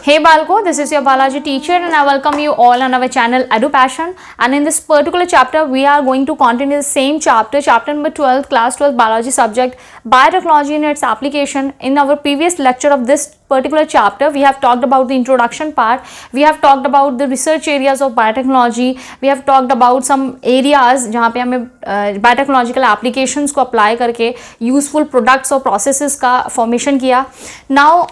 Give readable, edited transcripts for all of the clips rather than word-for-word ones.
Hey Balko, this is your biology teacher and I welcome you all on our channel EduPassion, and in this particular chapter we are going to continue the same chapter number 12, class 12 biology subject, biotechnology and its application. In our previous lecture of this particular chapter we have talked about the introduction part, we have talked about the research areas of biotechnology, we have talked about some areas जहाँ पे हमें biotechnological applications को apply करके useful products और processes का formation किया. Now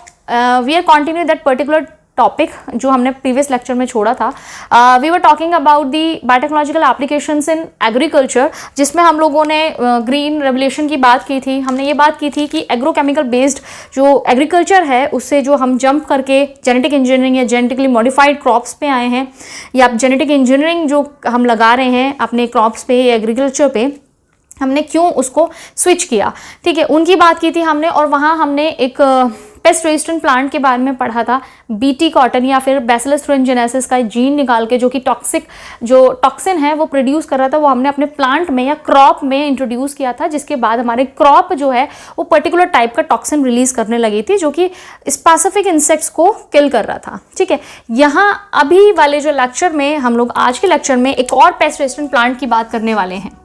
we are continuing that particular topic जो हमने प्रीवियस लेक्चर में छोड़ा था. We were talking about the biotechnological applications in agriculture, जिसमें हम लोगों ने ग्रीन रेवोल्यूशन की बात की थी. हमने ये बात की थी कि एग्रोकेमिकल बेस्ड जो एग्रीकल्चर है उससे जो हम जंप करके जेनेटिक इंजीनियरिंग या जेनेटिकली मॉडिफाइड क्रॉप्स पे आए हैं, या जेनेटिक इंजीनियरिंग जो हम लगा रहे हैं अपने क्रॉप्स पे या एग्रीकल्चर पे, हमने क्यों उसको स्विच किया. ठीक है, उनकी बात की थी हमने. और वहाँ हमने एक पेस्ट रेजिस्टेंट प्लांट के बारे में पढ़ा था, बीटी कॉटन या फिर बैसिलस thuringiensis का जीन निकाल के जो कि टॉक्सिक जो टॉक्सिन है वो प्रोड्यूस कर रहा था, वो हमने अपने प्लांट में या क्रॉप में इंट्रोड्यूस किया था, जिसके बाद हमारे क्रॉप जो है वो पर्टिकुलर टाइप का टॉक्सिन रिलीज करने लगी थी जो कि स्पेसिफिक इंसेक्ट्स को किल कर रहा था. ठीक है, यहाँ अभी वाले जो लेक्चर में हम लोग आज के लेक्चर में एक और पेस्ट रेजिस्टेंट प्लांट की बात करने वाले हैं.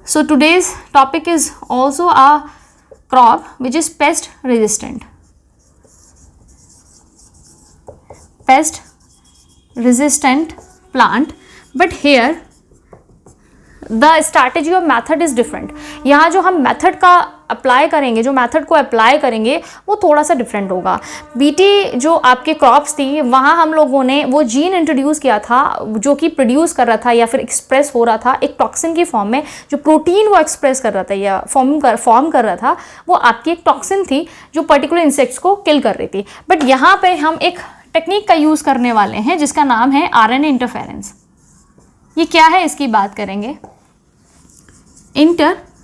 So today's topic is also a crop which is pest resistant. Pest resistant plant, but here the strategy or method is different. यहाँ जो हम मेथड का अप्लाई करेंगे, जो मेथड को अप्लाई करेंगे वो थोड़ा सा डिफरेंट होगा. बीटी जो आपके क्रॉप्स थी वहाँ हम लोगों ने वो जीन इंट्रोड्यूस किया था जो कि प्रोड्यूस कर रहा था या फिर एक्सप्रेस हो रहा था एक टॉक्सिन की फॉर्म में. जो प्रोटीन वो एक्सप्रेस कर रहा था या फॉर्म कर रहा था वो आपकी एक टॉक्सिन थी जो पर्टिकुलर इंसेक्ट्स को किल कर रही थी. बट यहाँ पे हम एक टेक्निक का यूज़ करने वाले हैं जिसका नाम है आरएनए इंटरफेरेंस. ये क्या है इसकी बात करेंगे. इंटरफेरेंस,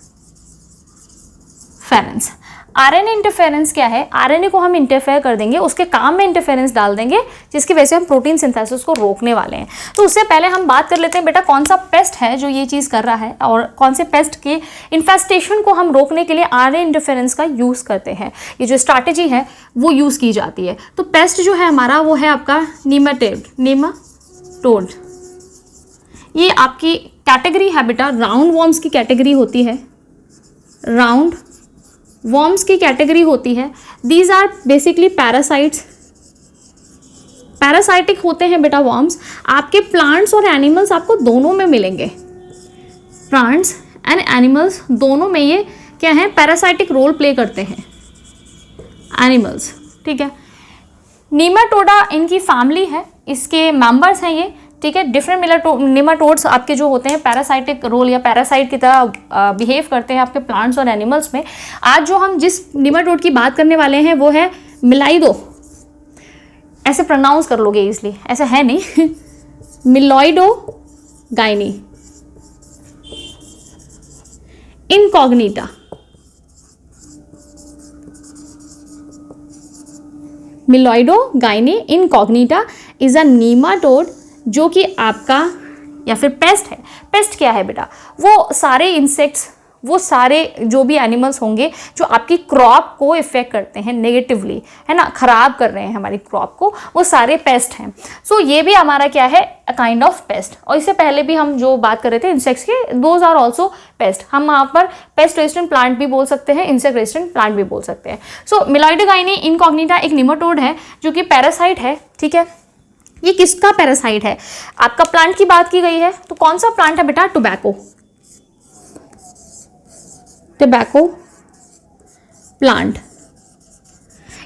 आरएनए इंटरफेरेंस क्या है. आरएनए को हम इंटरफेयर कर देंगे, उसके काम में इंटरफेरेंस डाल देंगे जिसकी वजह से हम प्रोटीन सिंथेसिस को रोकने वाले हैं. तो उससे पहले हम बात कर लेते हैं बेटा कौन सा पेस्ट है जो ये चीज़ कर रहा है और कौन से पेस्ट के इन्फेस्टेशन को हम रोकने के लिए आरएनए इंटरफेरेंस का यूज़ करते हैं. ये जो स्ट्रैटेजी है वो यूज़ की जाती है. तो पेस्ट जो है हमारा वो है आपका नीमाटोड. ये आपकी कैटेगरी है बेटा राउंड वॉर्म्स की कैटेगरी होती है, राउंड वॉर्म्स की कैटेगरी होती है. These are basically parasites, parasitic होते हैं बेटा वॉर्म्स. आपके प्लांट्स और एनिमल्स आपको दोनों में मिलेंगे, प्लांट्स एंड एनिमल्स दोनों में ये क्या है पैरासाइटिक रोल प्ले करते हैं एनिमल्स. ठीक है, नीमाटोडा इनकी फैमिली है, इसके मेंबर्स हैं ये. ठीक है, डिफरेंट नीमाटोड्स आपके जो होते हैं पैरासाइटिक रोल या पैरासाइट की तरह बिहेव करते हैं आपके प्लांट्स और एनिमल्स में. आज जो हम जिस नीमाटोड की बात करने वाले हैं वो है मिलाइडो. ऐसे प्रोनाउंस कर लोगे इसलिए, ऐसा है नहीं Meloidogyne incognita. Meloidogyne incognita is a nematode जो कि आपका या फिर पेस्ट है. पेस्ट क्या है बेटा, वो सारे इंसेक्ट्स, वो सारे जो भी एनिमल्स होंगे जो आपकी क्रॉप को इफेक्ट करते हैं नेगेटिवली, है ना, खराब कर रहे हैं हमारी क्रॉप को, वो सारे पेस्ट हैं. सो ये भी हमारा क्या है अ काइंड ऑफ पेस्ट. और इससे पहले भी हम जो बात कर रहे थे इंसेक्ट्स के, दोज आर ऑल्सो पेस्ट. हम वहाँ पर पेस्ट रेजिस्टेंट प्लांट भी बोल सकते हैं, इंसेक्ट रेजिस्टेंट प्लांट भी बोल सकते हैं. सो मिलॉइडोगाइनी इनकॉग्निटा एक नीमाटोड है जो कि पैरासाइट है. ठीक है, ये किसका पैरासाइट है. आपका प्लांट की बात की गई है तो कौन सा प्लांट है बेटा, टोबैको. टोबैको प्लांट,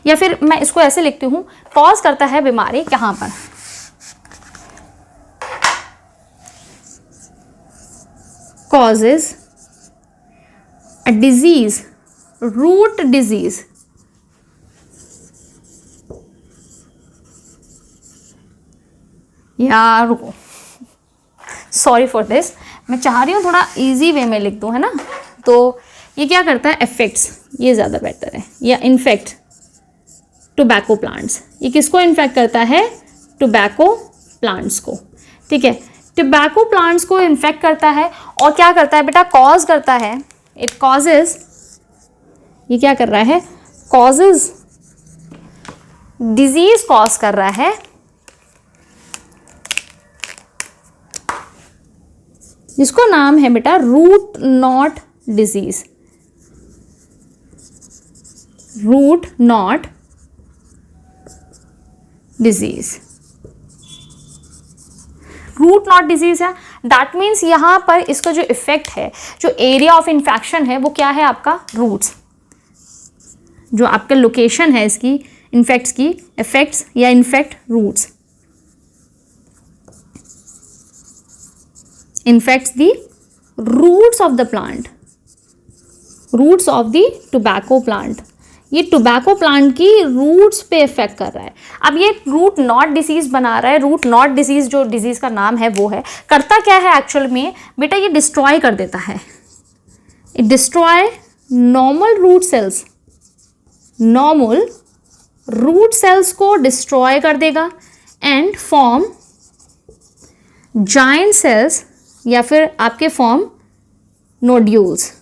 या फिर मैं इसको ऐसे लिखती हूं, कॉज करता है बीमारी कहां पर, causes a disease, root disease. यार रुको, सॉरी फॉर दिस, मैं चाह रही हूँ थोड़ा इजी वे में लिख दूँ, है ना. तो ये क्या करता है, इफेक्ट्स, ये ज़्यादा बेहतर है, या इन्फेक्ट टोबैको प्लांट्स. ये किसको इन्फेक्ट करता है, टोबैको प्लांट्स को. ठीक है, टोबैको प्लांट्स को इन्फेक्ट करता है और क्या करता है बेटा, कॉज करता है. इट कॉजेज, ये क्या कर रहा है, कॉजेज डिजीज कॉज कर रहा है, जिसको नाम है बेटा root knot disease, root knot disease, root knot disease है। दैट मीन्स यहाँ पर इसका जो इफेक्ट है, जो एरिया ऑफ इन्फेक्शन है, वो क्या है आपका रूट्स, जो आपका लोकेशन है इसकी इन्फेक्ट्स की, इफेक्ट्स या infect roots, infects the roots of the plant, roots of the tobacco plant. ये टोबैको प्लांट की रूट्स पे इफेक्ट कर रहा है। अब ये रूट नॉट डिसीज बना रहा है। रूट नॉट डिसीज जो डिजीज का नाम है वो है, करता क्या है एक्चुअल में बेटा, ये डिस्ट्रॉय कर देता है, it destroy normal root cells, normal root cells को डिस्ट्रॉय कर देगा एंड फॉर्म जायंट सेल्स, या फिर आपके फॉर्म नोड्यूल्स,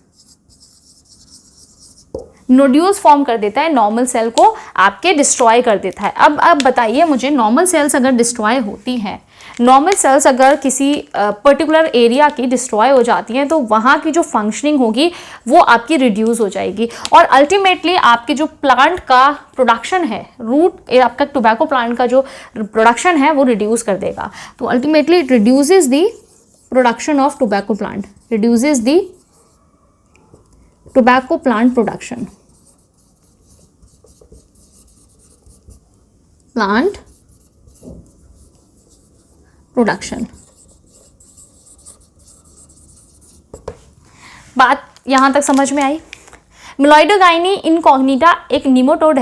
नोड्यूल्स फॉर्म कर देता है, नॉर्मल सेल को आपके डिस्ट्रॉय कर देता है। अब बताइए मुझे, नॉर्मल सेल्स अगर डिस्ट्रॉय होती हैं, नॉर्मल सेल्स अगर किसी पर्टिकुलर एरिया की डिस्ट्रॉय हो जाती हैं, तो वहाँ की जो फंक्शनिंग होगी वो आपकी रिड्यूस हो जाएगी, और अल्टीमेटली आपके जो प्लांट का प्रोडक्शन है, रूट आपका टोबैको प्लांट का जो प्रोडक्शन है वो रिड्यूस कर देगा। तो ultimately it reduces the production of tobacco plant, reduces the tobacco plant production, plant production. बात यहां तक समझ में आई? मिलॉइडोगाइनी इनकॉग्निटा एक निमाटोड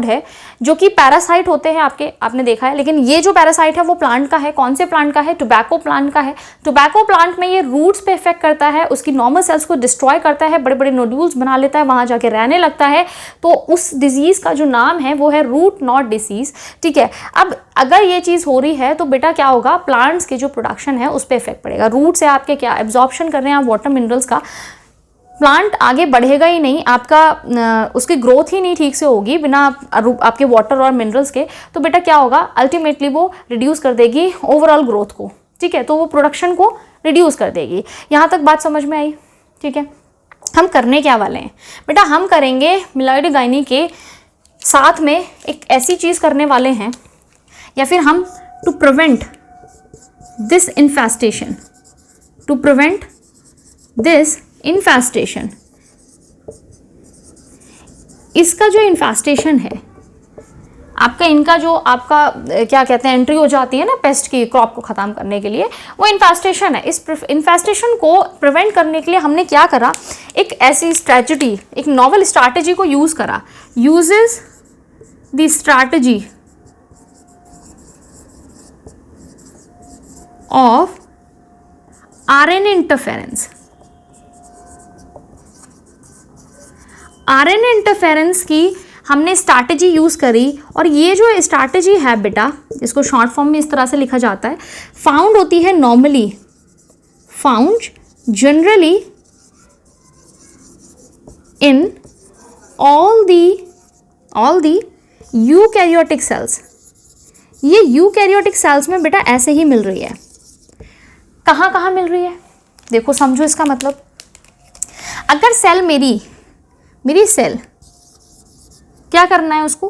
है जो कि पैरासाइट होते हैं आपने देखा है, लेकिन ये जो पैरासाइट है वो प्लांट का है। कौन से प्लांट का है? टोबैको प्लांट का है। टोबैको प्लांट में ये रूट्स पे इफेक्ट करता है, उसकी नॉर्मल सेल्स को डिस्ट्रॉय करता है, बड़े बड़े नोड्यूल्स बना लेता है, वहां जाके रहने लगता है। तो उस डिजीज का जो नाम है वो है रूट नॉट डिसीज। ठीक है, अब अगर ये चीज़ हो रही है तो बेटा क्या होगा, प्लांट्स के जो प्रोडक्शन है उस पर इफेक्ट पड़ेगा। रूट से आपके क्या एब्जॉर्प्शन कर रहे हैं आप वाटर मिनरल्स का, प्लांट आगे बढ़ेगा ही नहीं, आपका उसकी ग्रोथ ही नहीं ठीक से होगी बिना आपके वाटर और मिनरल्स के। तो बेटा क्या होगा, अल्टीमेटली वो रिड्यूस कर देगी ओवरऑल ग्रोथ को। ठीक है, तो वो प्रोडक्शन को रिड्यूस कर देगी। यहाँ तक बात समझ में आई? ठीक है, हम करने क्या वाले हैं बेटा, हम करेंगे मिलॉइडोगाइनी के साथ में एक ऐसी चीज़ करने वाले हैं, या फिर हम to prevent this infestation, to prevent this infestation, इसका जो इन्फेस्टेशन है आपका, इनका जो आपका क्या कहते हैं एंट्री हो जाती है ना पेस्ट की क्रॉप को ख़त्म करने के लिए, वो इन्फेस्टेशन है। इस इन्फेस्टेशन को प्रिवेंट करने के लिए हमने क्या करा, एक ऐसी स्ट्रैटेजी, एक नॉवल स्ट्रैटेजी को यूज़ करा। Uses the strategy of RNA interference. RNA interference की हमने स्ट्रैटेजी यूज़ करी, और ये जो स्ट्रैटेजी है बेटा, इसको शॉर्ट फॉर्म में इस तरह से लिखा जाता है, फाउंड होती है normally, found generally in all the eukaryotic cells. ये यूकैरियोटिक सेल्स में बेटा ऐसे ही मिल रही है। कहाँ कहाँ मिल रही है देखो, समझो इसका मतलब। अगर सेल मेरी सेल क्या करना है, उसको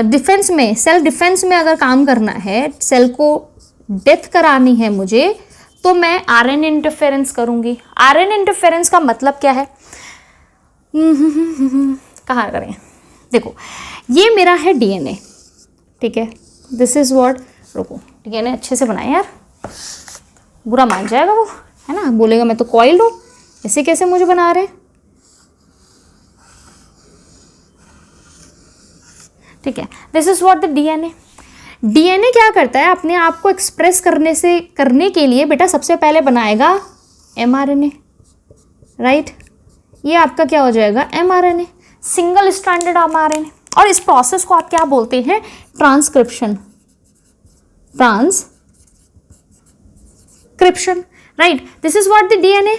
डिफेंस में, सेल डिफेंस में अगर काम करना है, सेल को डेथ करानी है मुझे, तो मैं आरएनए इंटरफेरेंस करूंगी। आरएनए इंटरफेरेंस का मतलब क्या है, कहाँ करें, देखो ये मेरा है डीएनए। ठीक है, दिस इज व्हाट, रुको डीएनए अच्छे से बनाए यार, बुरा मान जाएगा वो, है ना, बोलेगा मैं तो कॉइल्ड हूँ, ऐसे कैसे मुझे बना रहे हैं। ठीक है, this is what the DNA. DNA क्या करता है, अपने आप को एक्सप्रेस करने के लिए बेटा सबसे पहले बनाएगा एमआरएनए, राइट। ये आपका क्या हो जाएगा, एमआरएनए, सिंगल स्ट्रैंडेड एमआरएनए। और इस प्रोसेस को आप क्या बोलते हैं, transcription, transcription, right. This is what the DNA,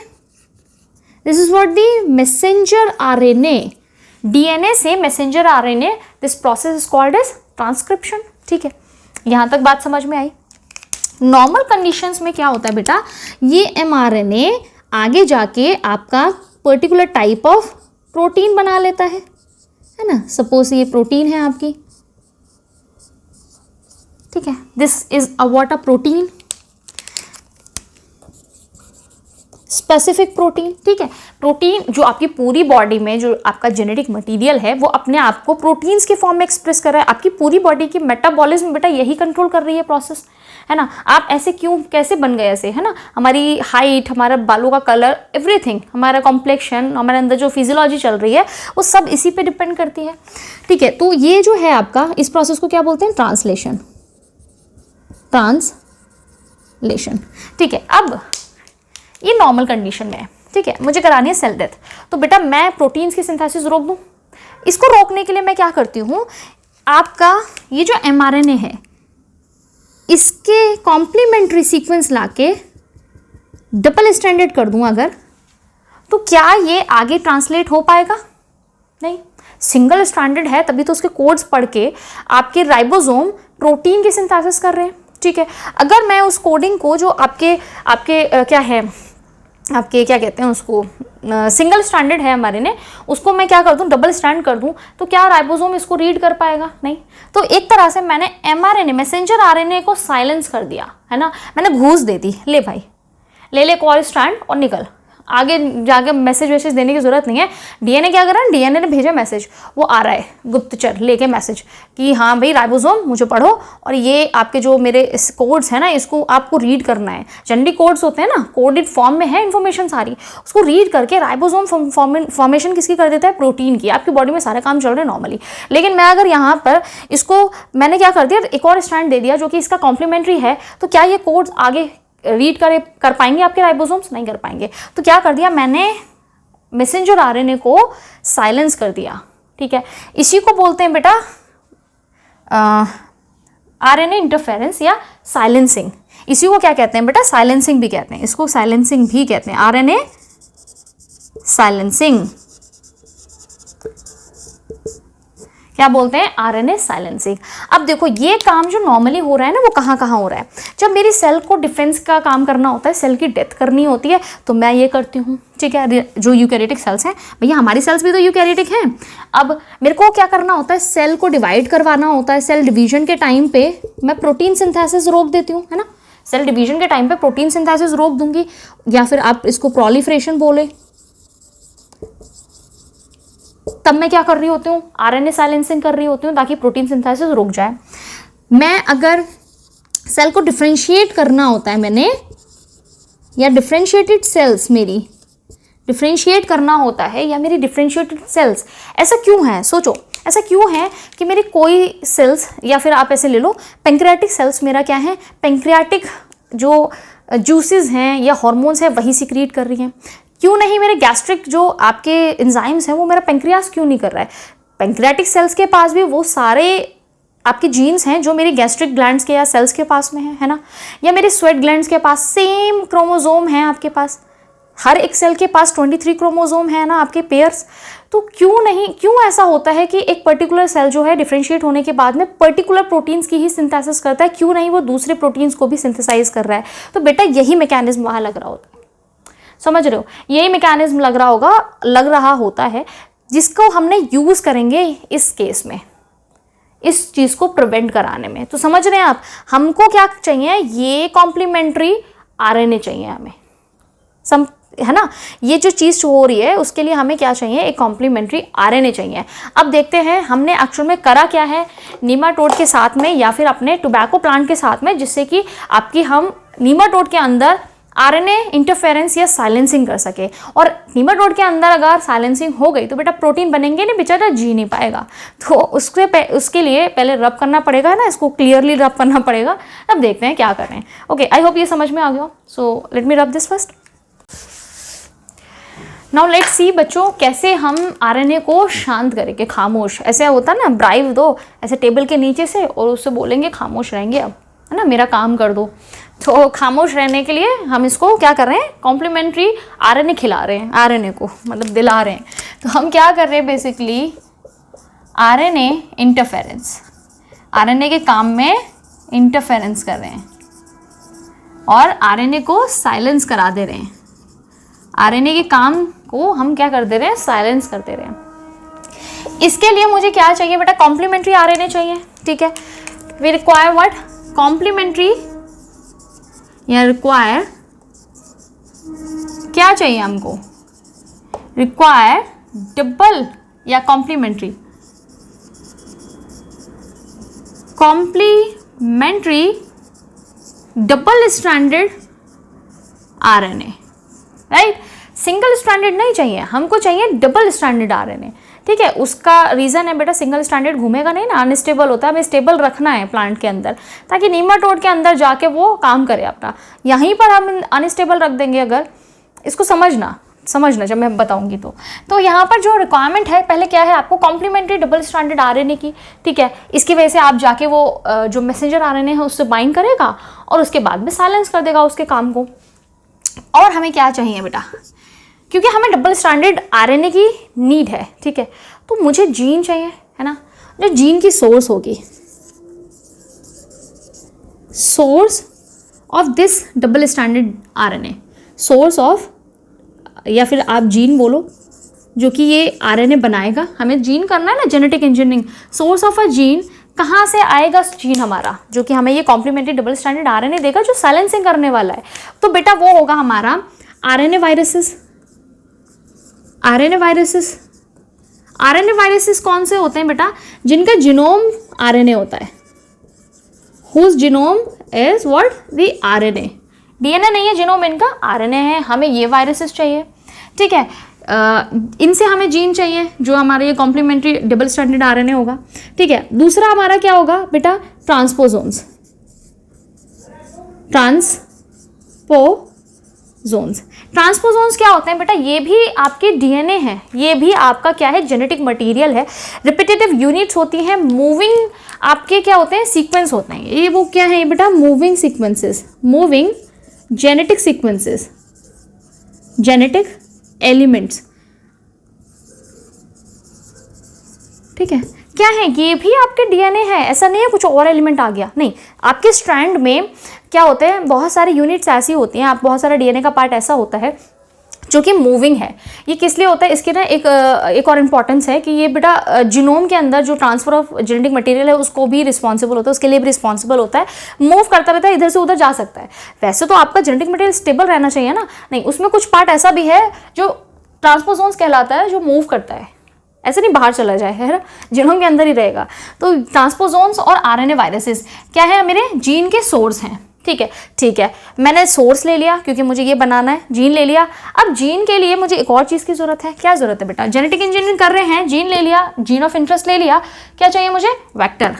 this is what the messenger RNA. DNA से messenger RNA, this process is called as transcription. ठीक है, यहाँ तक बात समझ में आई। नॉर्मल कंडीशंस में क्या होता है बेटा, ये mRNA आगे जाके आपका पर्टिकुलर टाइप ऑफ प्रोटीन बना लेता है ना। सपोज ये प्रोटीन है आपकी, ठीक है, this is a what a protein, specific protein. ठीक है, प्रोटीन जो आपकी पूरी बॉडी में जो आपका जेनेटिक मटेरियल है वो अपने आप को प्रोटीन्स के फॉर्म में एक्सप्रेस कर रहा है। आपकी पूरी बॉडी की मेटाबॉलिज्म बेटा यही कंट्रोल कर रही है प्रोसेस, है ना। आप ऐसे क्यों, कैसे बन गए ऐसे, है ना। हमारी हाइट, हमारा बालों का कलर, एवरीथिंग, हमारा कॉम्प्लेक्शन, हमारे अंदर जो फिजियोलॉजी चल रही है वो सब इसी पे डिपेंड करती है। ठीक है, तो ये जो है आपका, इस प्रोसेस को क्या बोलते हैं, ट्रांसलेशन। ट्रांसलेशन, ठीक है। अब ये नॉर्मल कंडीशन में है, ठीक है, मुझे करानी है सेल डेथ। तो बेटा मैं प्रोटीन्स की सिंथेसिस रोक दूं। इसको रोकने के लिए मैं क्या करती हूँ, आपका ये जो mRNA है इसके कॉम्प्लीमेंट्री सीक्वेंस लाके डबल स्ट्रैंडेड कर दूं अगर, तो क्या ये आगे ट्रांसलेट हो पाएगा? नहीं। सिंगल स्ट्रैंडेड है तभी तो उसके कोड्स पढ़ के आपके राइबोसोम प्रोटीन की सिंथेसिस कर रहे हैं। ठीक है, अगर मैं उस कोडिंग को जो आपके क्या है, आपके क्या कहते हैं उसको, सिंगल स्ट्रैंडेड है हमारे ने, उसको मैं क्या कर दूं, डबल स्ट्रैंड कर दूं, तो क्या राइबोसोम इसको रीड कर पाएगा? नहीं। तो एक तरह से मैंने mRNA, मैसेंजर आरएनए को साइलेंस कर दिया, है ना। मैंने घूस दे दी, ले भाई ले कॉल स्ट्रैंड और निकल, आगे जाके मैसेज देने की जरूरत नहीं है। डीएनए क्या कर रहा है, डीएनए ने भेजा मैसेज, वो आ रहा है गुप्तचर लेके मैसेज कि हाँ भाई राइबोसोम मुझे पढ़ो और ये आपके जो मेरे कोड्स हैं ना इसको आपको रीड करना है। जनरली कोड्स होते हैं ना, कोडेड फॉर्म में है इन्फॉर्मेशन सारी, उसको रीड करके राइबोसोम फॉर्मेशन किसकी कर देता है, प्रोटीन की। आपकी बॉडी में सारे काम चल रहे हैं नॉर्मली, लेकिन मैं अगर यहाँ पर इसको मैंने क्या कर दिया, एक और स्ट्रैंड दे दिया जो कि इसका कॉम्प्लीमेंट्री है, तो क्या ये कोड्स आगे रीड कर पाएंगे आपके राइबोसोम्स? नहीं कर पाएंगे। तो क्या कर दिया मैंने, मैसेंजर आरएनए को साइलेंस कर दिया। ठीक है, इसी को बोलते हैं बेटा आरएनए इंटरफेरेंस या साइलेंसिंग। इसी को क्या कहते हैं बेटा, साइलेंसिंग भी कहते हैं, इसको साइलेंसिंग भी कहते हैं, आरएनए साइलेंसिंग। क्या बोलते हैं, आरएनए साइलेंसिंग। अब देखो ये काम जो नॉर्मली हो रहा है ना वो कहाँ कहाँ हो रहा है, जब मेरी सेल को डिफेंस का काम करना होता है, सेल की डेथ करनी होती है, तो मैं ये करती हूँ। ठीक है, जो यूकैरियोटिक सेल्स हैं, भैया हमारी सेल्स भी तो यूकैरियोटिक हैं। अब मेरे को क्या करना होता है, सेल को डिवाइड करवाना होता है। सेल डिवीजन के टाइम पे मैं प्रोटीन सिंथेसिस रोक देती हूँ, है ना। सेल डिवीजन के टाइम पे प्रोटीन सिंथेसिस रोक दूंगी, या फिर आप इसको प्रोलिफरेशन बोले। तब मैं क्या कर रही होती हूँ, आरएनए साइलेंसिंग कर रही होती हूँ ताकि प्रोटीन सिंथेसिस रुक जाए। मैं अगर सेल को डिफरेंशिएट करना होता है मैंने, या डिफरेंशिएटेड सेल्स मेरी डिफरेंशिएट करना होता है, या मेरी डिफरेंशिएटेड सेल्स, ऐसा क्यों है, सोचो ऐसा क्यों है कि मेरी कोई सेल्स, या फिर आप ऐसे ले लो पेंक्रियाटिक सेल्स मेरा क्या है, पेंक्रियाटिक जो जूसेस हैं या हार्मोन्स हैं वही सिक्रीट कर रही हैं। क्यों नहीं मेरे गैस्ट्रिक जो आपके एंजाइम्स हैं वो मेरा पेंक्रियास क्यों नहीं कर रहा है? पेंक्रियाटिक सेल्स के पास भी वो सारे आपके जीन्स हैं जो मेरी गैस्ट्रिक ग्लैंड्स के या सेल्स के पास में है ना, या मेरे स्वेट ग्लैंड्स के पास सेम क्रोमोसोम है आपके पास। हर एक सेल के पास 23 क्रोमोसोम है ना आपके पेयर्स। तो क्यों ऐसा होता है कि एक पर्टिकुलर सेल जो है डिफरेंशिएट होने के बाद में पर्टिकुलर प्रोटीन्स की ही सिंथेसिस करता है, क्यों नहीं वो दूसरे प्रोटीन्स को भी सिंथेसाइज कर रहा है? तो बेटा यही मैकेनिज्म वहाँ लग रहा होता है, समझ रहे हो, यही मैकेनिज्म लग रहा होता है जिसको हमने यूज़ करेंगे इस केस में, इस चीज़ को प्रिवेंट कराने में। तो समझ रहे हैं आप, हमको क्या चाहिए, ये कॉम्प्लीमेंट्री आरएनए चाहिए हमें, है ना। ये जो चीज़ हो रही है उसके लिए हमें क्या चाहिए, एक कॉम्प्लीमेंट्री आरएनए चाहिए। अब देखते हैं हमने एक्चुअल में करा क्या है नीमाटोड के साथ में या फिर अपने टोबैको प्लांट के साथ में, जिससे कि आपकी हम नीमाटोड के अंदर आरएनए इंटरफेरेंस या साइलेंसिंग कर सके। और नीमाटोड के अंदर अगर साइलेंसिंग हो गई तो बेटा प्रोटीन बनेंगे नहीं, बेचारा जी नहीं पाएगा। तो उसके लिए पहले रब करना पड़ेगा ना, इसको क्लियरली रब करना पड़ेगा। अब देखते हैं क्या कर रहे हैं। ओके, आई होप ये समझ में आ गया। So let me rub this first. Now let's see बच्चों, कैसे हम आरएनए को शांत करेंगे, खामोश। ऐसे होता ना, ब्राइव दो ऐसे टेबल के नीचे से और उससे बोलेंगे खामोश रहेंगे अब, है ना, मेरा काम कर दो। तो खामोश रहने के लिए हम इसको क्या कर रहे हैं, कॉम्प्लीमेंट्री आरएनए खिला रहे हैं, आरएनए को मतलब दिला रहे हैं। तो हम क्या कर रहे हैं बेसिकली, आरएनए इंटरफेरेंस। आरएनए के काम में इंटरफेरेंस कर रहे हैं और आरएनए को साइलेंस करा दे रहे हैं। आरएनए के काम को हम क्या कर दे रहे हैं, साइलेंस कर दे रहे हैं। इसके लिए मुझे क्या चाहिए बेटा, कॉम्प्लीमेंट्री आरएनए चाहिए, ठीक है। वी रिक्वायर व्हाट, कॉम्प्लीमेंट्री, या रिक्वायर क्या चाहिए हमको, रिक्वायर डबल या complementary, complementary double stranded RNA, right. Single stranded नहीं चाहिए हमको, चाहिए डबल स्ट्रैंडेड आरएनए, ठीक है। उसका रीज़न है बेटा, सिंगल स्ट्रैंडेड घूमेगा नहीं ना, अनस्टेबल होता है, हमें स्टेबल रखना है प्लांट के अंदर, ताकि नीमाटोड के अंदर जाके वो काम करे अपना। यहीं पर हम अनस्टेबल रख देंगे अगर, इसको समझना जब मैं बताऊंगी तो यहाँ पर जो रिक्वायरमेंट है पहले क्या है, आपको कॉम्प्लीमेंट्री डबल स्ट्रैंडेड आरएनए की, ठीक है। इसकी वजह से आप जाके वो जो मैसेंजर आरएनए है उससे बाइंड करेगा और उसके बाद में साइलेंस कर देगा उसके काम को। और हमें क्या चाहिए बेटा, क्योंकि हमें डबल स्ट्रैंडेड आरएनए की नीड है, ठीक है, तो मुझे जीन चाहिए, है ना। जो जीन की सोर्स होगी, source of this double stranded RNA, source of, या फिर आप जीन बोलो जो कि ये आरएनए बनाएगा। हमें जीन करना है ना, genetic engineering. Source of a gene, कहाँ से आएगा जीन हमारा, जो कि हमें ये कॉम्प्लीमेंट्री डबल स्ट्रैंडेड आरएनए देगा, जो साइलेंसिंग करने वाला है। तो बेटा वो होगा हमारा RNA viruses. RNA viruses, RNA viruses कौन से होते हैं बेटा, जिनका जीनोम आरएनए होता है, whose genome is what, the RNA. DNA नहीं है जीनोम, इनका आरएनए है। हमें ये वायरसेस चाहिए, ठीक है। इनसे हमें जीन चाहिए, जो हमारे ये कॉम्प्लीमेंट्री डबल स्ट्रैंडेड आरएनए होगा, ठीक है। दूसरा हमारा क्या होगा बेटा, ट्रांसपोजोन्स। ट्रांसपोजोन्स क्या होते हैं बेटा, ये भी आपके डीएनए है, ये भी आपका क्या है, जेनेटिक मटेरियल है। रिपीटेटिव यूनिट्स होती हैं, मूविंग आपके क्या होते हैं, सीक्वेंस होते हैं। ये वो क्या है बेटा, moving sequences, moving genetic sequences, genetic elements, ठीक है। क्या है, ये भी आपके डीएनए है, ऐसा नहीं है कुछ और एलिमेंट आ गया, नहीं। आपके स्ट्रैंड में क्या होते हैं, बहुत सारे यूनिट्स ऐसी होती हैं, आप बहुत सारा डीएनए का पार्ट ऐसा होता है जो कि मूविंग है। ये किस लिए होता है, इसकी ना एक और इम्पॉर्टेंस है कि ये बेटा जीनोम के अंदर जो ट्रांसफर ऑफ जेनेटिक मटेरियल है उसको भी रिस्पॉन्सिबल होता है, उसके लिए भी रिस्पॉन्सिबल होता है, मूव करता रहता है, इधर से उधर जा सकता है। वैसे तो आपका जेनेटिक मटेरियल स्टेबल रहना चाहिए ना, नहीं, उसमें कुछ पार्ट ऐसा भी है जो ट्रांसपोजोन्स कहलाता है, जो मूव करता है, ऐसे नहीं बाहर चला जाए, है ना, जीनोम के अंदर ही रहेगा। तो ट्रांसपोजोन्स और आरएनए वायरसेस क्या है, मेरे जीन के सोर्स हैं, ठीक है। ठीक है, मैंने सोर्स ले लिया क्योंकि मुझे ये बनाना है, जीन ले लिया। अब जीन के लिए मुझे एक और चीज़ की ज़रूरत है। क्या ज़रूरत है बेटा, जेनेटिक इंजीनियरिंग कर रहे हैं, जीन ले लिया, जीन ऑफ इंटरेस्ट ले लिया, क्या चाहिए मुझे, वेक्टर।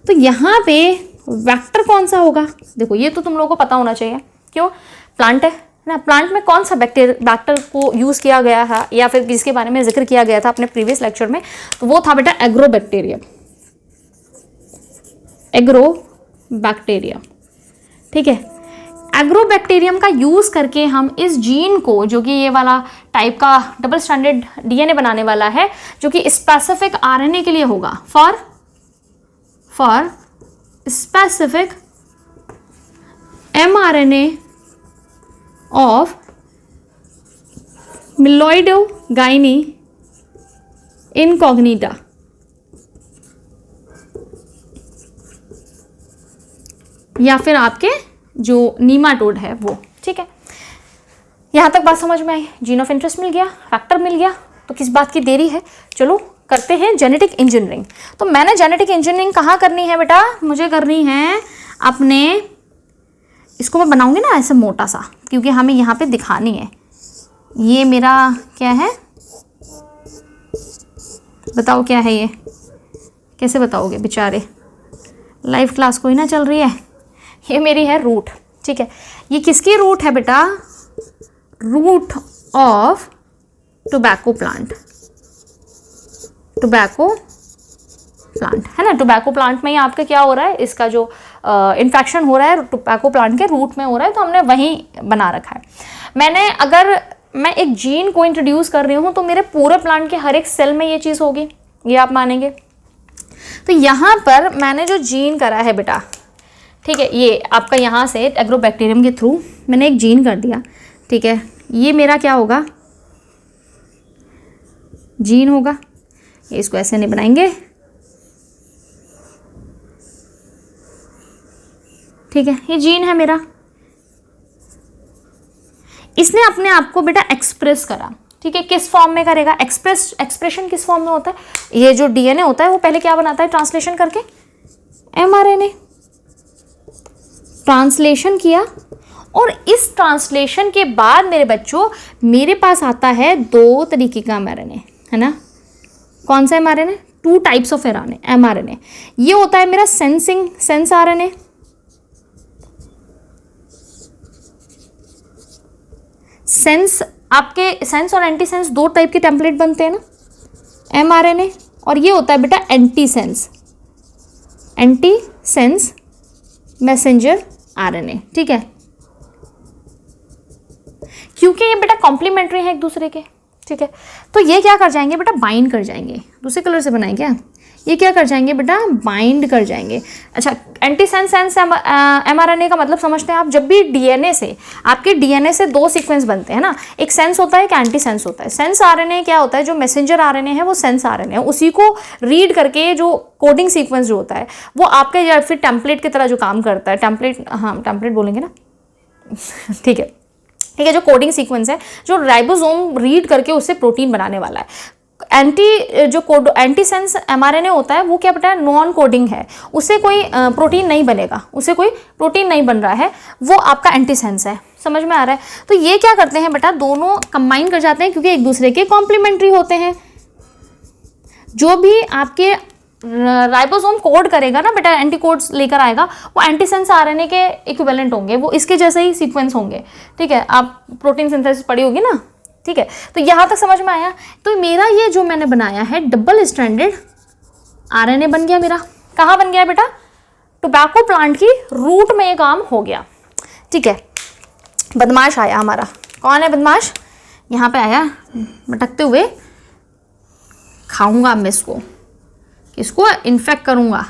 तो यहाँ पे वेक्टर कौन सा होगा, देखो ये तो तुम लोगों को पता होना चाहिए, क्यों, प्लांट है ना। प्लांट में कौन सा वेक्टर को यूज़ किया गया है या फिर जिसके बारे में जिक्र किया गया था अपने प्रीवियस लेक्चर में, तो वो था बेटा एग्रोबैक्टीरियम, एग्रोबैक्टीरियम, ठीक है। एग्रोबैक्टीरियम का यूज़ करके हम इस जीन को, जो कि ये वाला टाइप का डबल स्ट्रैंडेड डीएनए बनाने वाला है, जो कि स्पेसिफिक आरएनए के लिए होगा, for specific mRNA of Meloidogyne incognita, या फिर आपके जो नीमाटोड है वो, ठीक है। यहाँ तक बात समझ में आई, जीन ऑफ इंटरेस्ट मिल गया, फैक्टर मिल गया, तो किस बात की देरी है, चलो करते हैं जेनेटिक इंजीनियरिंग। तो मैंने जेनेटिक इंजीनियरिंग कहाँ करनी है बेटा, मुझे करनी है अपने, इसको मैं बनाऊंगी ना ऐसे मोटा सा, क्योंकि हमें यहाँ पे दिखानी है। ये मेरा क्या है, बताओ क्या है ये, कैसे बताओगे बेचारे, लाइव क्लास कोई ना चल रही है। ये मेरी है रूट, ठीक है। ये किसकी रूट है बेटा, root of tobacco plant, tobacco plant है ना। टोबैको प्लांट में ही आपका क्या हो रहा है, इसका जो इन्फेक्शन हो रहा है टोबैको प्लांट के रूट में हो रहा है, तो हमने वहीं बना रखा है। मैंने, अगर मैं एक जीन को इंट्रोड्यूस कर रही हूँ तो मेरे पूरे प्लांट के हर एक सेल में ये चीज़ होगी, ये आप मानेंगे। तो यहाँ पर मैंने जो जीन करा है बेटा, ठीक है, ये आपका यहाँ से एग्रोबैक्टीरियम के थ्रू मैंने एक जीन कर दिया, ठीक है, ये मेरा क्या होगा, जीन होगा। ये इसको ऐसे नहीं बनाएंगे, ठीक है, ये जीन है मेरा। इसने अपने आप को बेटा एक्सप्रेस करा, ठीक है, किस फॉर्म में करेगा, एक्सप्रेशन किस फॉर्म में होता है, ये जो डीएनए होता है वो पहले क्या बनाता है, ट्रांसलेशन करके एमआरएनए ट्रांसलेशन किया, और इस ट्रांसलेशन के बाद मेरे बच्चों मेरे पास आता है 2 तरीके का एमआरएनए, है ना। कौन सा एमआरएनए, 2 टाइप्स ऑफ एमआरएनए। ये होता है मेरा सेंस आरएनए, सेंस, आपके सेंस और एंटी सेंस 2 टाइप के टेम्पलेट बनते हैं ना एमआरएनए, और ये होता है बेटा एंटी सेंस मैसेंजर आरएनए, ठीक है, क्योंकि ये बेटा कॉम्प्लीमेंट्री है एक दूसरे के, ठीक है। तो ये क्या कर जाएंगे बेटा, बाइंड कर जाएंगे, दूसरे कलर से बनाए क्या, ये क्या कर जाएंगे बेटा, बाइंड कर जाएंगे। अच्छा, एंटी सेंस एमआरएनए का मतलब समझते हैं आप, जब भी डीएनए से, आपके डीएनए से 2 सीक्वेंस बनते हैं ना, एक सेंस होता है, एक एंटी सेंस होता है। सेंस आरएनए क्या होता है, जो मैसेंजर आरएनए है वो सेंस आरएनए है, उसी को रीड करके जो कोडिंग सीक्वेंस जो होता है वो आपके या फिर टेम्पलेट की तरह जो काम करता है, टेम्पलेट बोलेंगे ना ठीक है, जो कोडिंग सीक्वेंस है, जो राइबोसोम रीड करके उससे प्रोटीन बनाने वाला है। एंटी सेंस एमआरएनए होता है वो क्या बेटा, नॉन कोडिंग है, उससे कोई प्रोटीन नहीं बनेगा, उससे कोई प्रोटीन नहीं बन रहा है, वो आपका एंटी सेंस है। समझ में आ रहा है। तो ये क्या करते हैं बेटा, दोनों कंबाइन कर जाते हैं क्योंकि एक दूसरे के कॉम्प्लीमेंट्री होते हैं। जो भी आपके राइबोसोम कोड करेगा ना बेटा, एंटी कोड्स लेकर आएगा, वो एंटीसेंस आरएनए के इक्विवेलेंट होंगे, वो इसके जैसे ही सीक्वेंस होंगे, ठीक है। आप प्रोटीन सिंथेसिस पढ़ी होगी ना, ठीक है। तो यहाँ तक समझ में आया। तो मेरा ये जो मैंने बनाया है डबल स्ट्रैंडेड आरएनए बन गया मेरा। कहाँ बन गया बेटा? टोबैको प्लांट की रूट में ये काम हो गया, ठीक है। बदमाश आया हमारा, कौन है बदमाश? यहाँ पे आया भटकते हुए, खाऊंगा मैं इसको, इसको इन्फेक्ट करूंगा।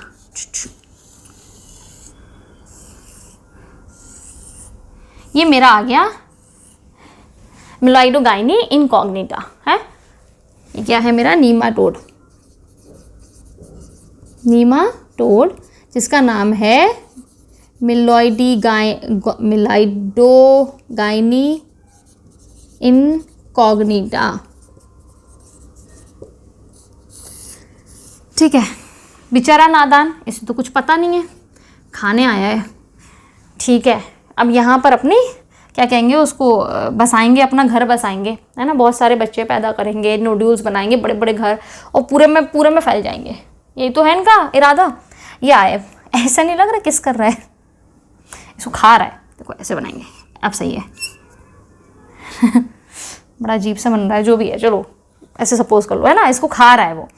ये मेरा आ गया मिलोइडोगाइनी इनकॉग्निटा है। ये क्या है मेरा? नीमाटोड, नीमाटोड जिसका नाम है मिलोइडोगाइनी इनकॉग्निटा, ठीक है। बेचारा नादान, इसे तो कुछ पता नहीं है, खाने आया है, ठीक है। अब यहाँ पर अपनी क्या कहेंगे उसको, बसाएंगे, अपना घर बसाएंगे, है ना। बहुत सारे बच्चे पैदा करेंगे, नोड्यूल्स बनाएंगे, बड़े बड़े घर, और पूरे में फैल जाएंगे। यही तो है इनका इरादा। ये आए, ऐसा नहीं लग रहा किस कर रहा है, इसको खा रहा है। देखो ऐसे बनाएंगे, अब सही है बड़ा अजीब सा बन रहा है, जो भी है, चलो ऐसे सपोज कर लो, है ना। इसको खा रहा है वो।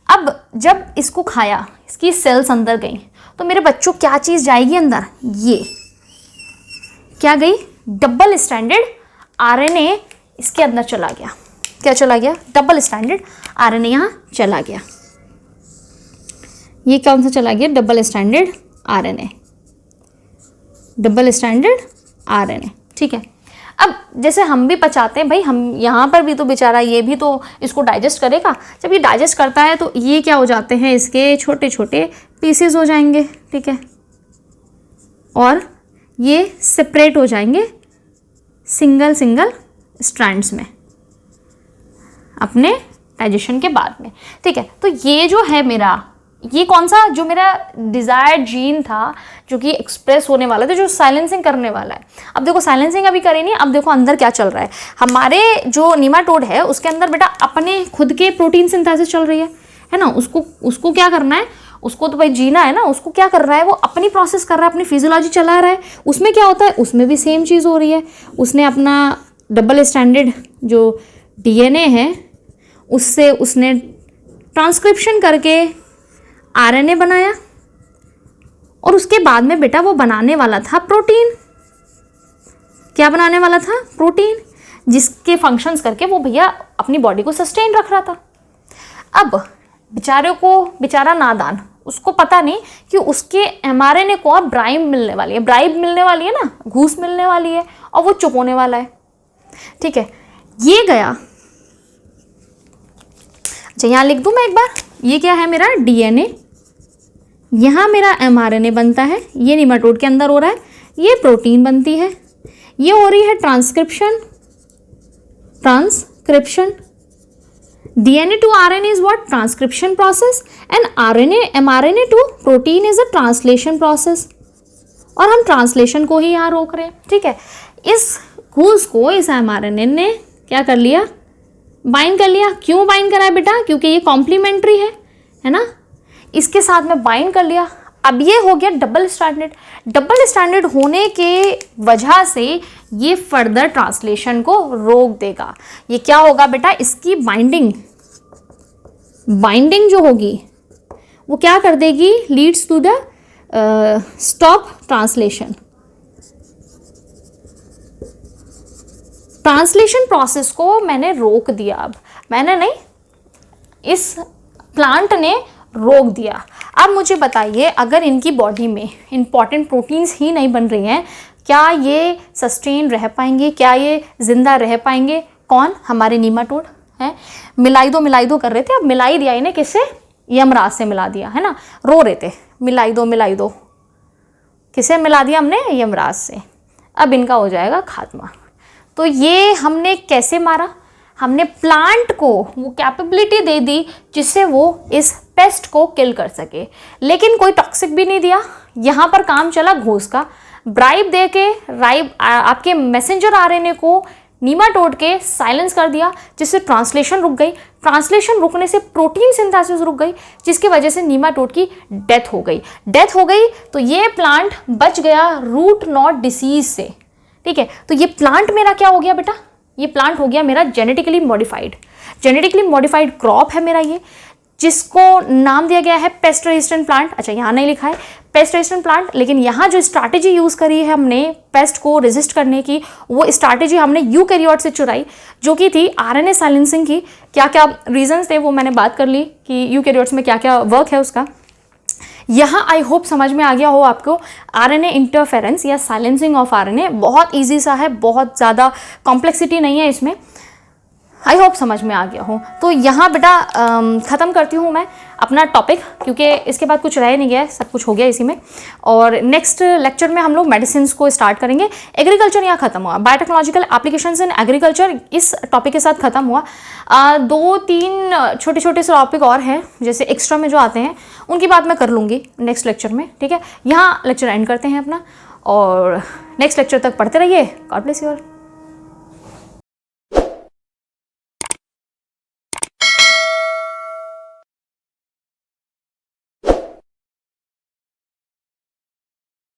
अब जब इसको खाया, इसकी सेल्स अंदर गई, तो मेरे बच्चों क्या चीज़ जाएगी अंदर? ये क्या गई? डबल स्टैंडर्ड आरएनए इसके अंदर चला गया। क्या चला गया? डबल स्टैंडर्ड आरएनए यहाँ चला गया। ये कौन सा चला गया? Double standard RNA, double standard RNA, ठीक है। अब जैसे हम भी पचाते हैं भाई, हम यहाँ पर भी तो बेचारा ये भी तो इसको डाइजेस्ट करेगा। जब ये डाइजेस्ट करता है तो ये क्या हो जाते हैं, इसके छोटे छोटे पीसेस हो जाएंगे, ठीक है। और ये सेपरेट हो जाएंगे सिंगल स्ट्रैंड्स में अपने डाइजेशन के बाद में, ठीक है। तो ये जो है मेरा, ये कौन सा, जो मेरा डिज़ायर्ड जीन था जो कि एक्सप्रेस होने वाला था, जो साइलेंसिंग करने वाला है। अब देखो साइलेंसिंग अभी करी नहीं, अब देखो अंदर क्या चल रहा है। हमारे जो नीमाटोड है उसके अंदर बेटा अपने खुद के प्रोटीन सिंथेसिस चल रही है ना। उसको क्या करना है, उसको तो भाई जीना है ना। उसको क्या कर रहा है, वो अपनी प्रोसेस कर रहा है, अपनी फिजियोलॉजी चला रहा है। उसमें क्या होता है, उसमें भी सेम चीज़ हो रही है। उसने अपना डबल स्टैंडर्ड जो डीएनए है उससे उसने ट्रांसक्रिप्शन करके आरएनए बनाया, और उसके बाद में बेटा वो बनाने वाला था प्रोटीन। क्या बनाने वाला था? प्रोटीन, जिसके फंक्शंस करके वो भैया अपनी बॉडी को सस्टेन रख रहा था। अब बेचारा नादान, उसको पता नहीं कि उसके mRNA को अब ब्राइब मिलने वाली है ना, घूस मिलने वाली है, और वो चुप होने वाला है। ठीक है, ये गया। अच्छा, यहाँ लिख दूँ मैं एक बार, ये क्या है मेरा DNA, यहाँ मेरा mRNA बनता है, ये निमाटोड के अंदर हो रहा है, ये प्रोटीन बनती है, ये हो रही है transcription. DNA to RNA is what? Transcription process, and mRNA to protein is a translation process। और हम ट्रांसलेशन को ही यहाँ रोक रहे हैं। ठीक है, इस घूस को इस mRNA ने क्या कर लिया? बाइंड कर लिया। क्यों बाइंड करा है बेटा? क्योंकि ये कॉम्प्लीमेंट्री है ना, इसके साथ में बाइंड कर लिया। अब ये हो गया डबल स्टैंडर्ड होने के वजह से ये फर्दर ट्रांसलेशन को रोक देगा। ये क्या होगा बेटा? इसकी बाइंडिंग जो होगी वो क्या कर देगी? Leads to the stop translation process को मैंने रोक दिया। अब मैंने नहीं, इस प्लांट ने रोक दिया। अब मुझे बताइए, अगर इनकी बॉडी में इंपॉर्टेंट प्रोटीन्स ही नहीं बन रही हैं, क्या ये सस्टेन रह पाएंगे? क्या ये जिंदा रह पाएंगे? कौन? हमारे नीमाटोड हैं। मिलाई दो कर रहे थे, अब मिलाई दिया इन्हें किससे? यमराज से मिला दिया, है ना। रो रहे थे, मिलाई दो, किसे मिला दिया हमने? यमराज से। अब इनका हो जाएगा खात्मा। तो ये हमने कैसे मारा? हमने प्लांट को वो कैपेबिलिटी दे दी जिससे वो इस पेस्ट को किल कर सके, लेकिन कोई टॉक्सिक भी नहीं दिया। यहाँ पर काम चला घूस का। ब्राइब दे के आपके मैसेंजर आरएनए को नीमाटोड के साइलेंस कर दिया, जिससे ट्रांसलेशन रुक गई। ट्रांसलेशन रुकने से प्रोटीन सिंथेसिस रुक गई, जिसकी वजह से नीमाटोड की डेथ हो गई। तो ये प्लांट बच गया रूट नॉट डिसीज से। ठीक है, तो ये प्लांट मेरा क्या हो गया बेटा? ये प्लांट हो गया मेरा जेनेटिकली मॉडिफाइड क्रॉप है मेरा ये, जिसको नाम दिया गया है पेस्ट रेजिस्टेंट प्लांट। अच्छा, यहाँ नहीं लिखा है पेस्ट रेजिस्टेंट प्लांट, लेकिन यहाँ जो स्ट्रैटेजी यूज़ करी है हमने पेस्ट को रेजिस्ट करने की, वो स्ट्रैटेजी हमने यूकैरियोट से चुराई, जो कि थी आरएनए साइलेंसिंग की। क्या क्या रीजंस थे वो मैंने बात कर ली कि यूकैरियोट्स में क्या क्या वर्क है उसका। यहाँ आई होप समझ में आ गया हो आपको। आरएनए इंटरफेरेंस या साइलेंसिंग ऑफ आरएनए बहुत इजी सा है, बहुत ज़्यादा कॉम्प्लेक्सिटी नहीं है इसमें। आई होप समझ में आ गया हो। तो यहाँ बेटा ख़त्म करती हूँ मैं अपना टॉपिक, क्योंकि इसके बाद कुछ रह नहीं गया है, सब कुछ हो गया इसी में। और नेक्स्ट लेक्चर में हम लोग मेडिसिन को स्टार्ट करेंगे। एग्रीकल्चर यहाँ ख़त्म हुआ, बायोटेक्नोलॉजिकल एप्लीकेशंस इन एग्रीकल्चर इस टॉपिक के साथ ख़त्म हुआ। 2-3 छोटे छोटे से टॉपिक और हैं, जैसे एक्स्ट्रा में जो आते हैं उनकी बात मैं कर लूँगी नेक्स्ट लेक्चर में। ठीक है, यहाँ लेक्चर एंड करते हैं अपना, और नेक्स्ट लेक्चर तक पढ़ते रहिए। God bless you all.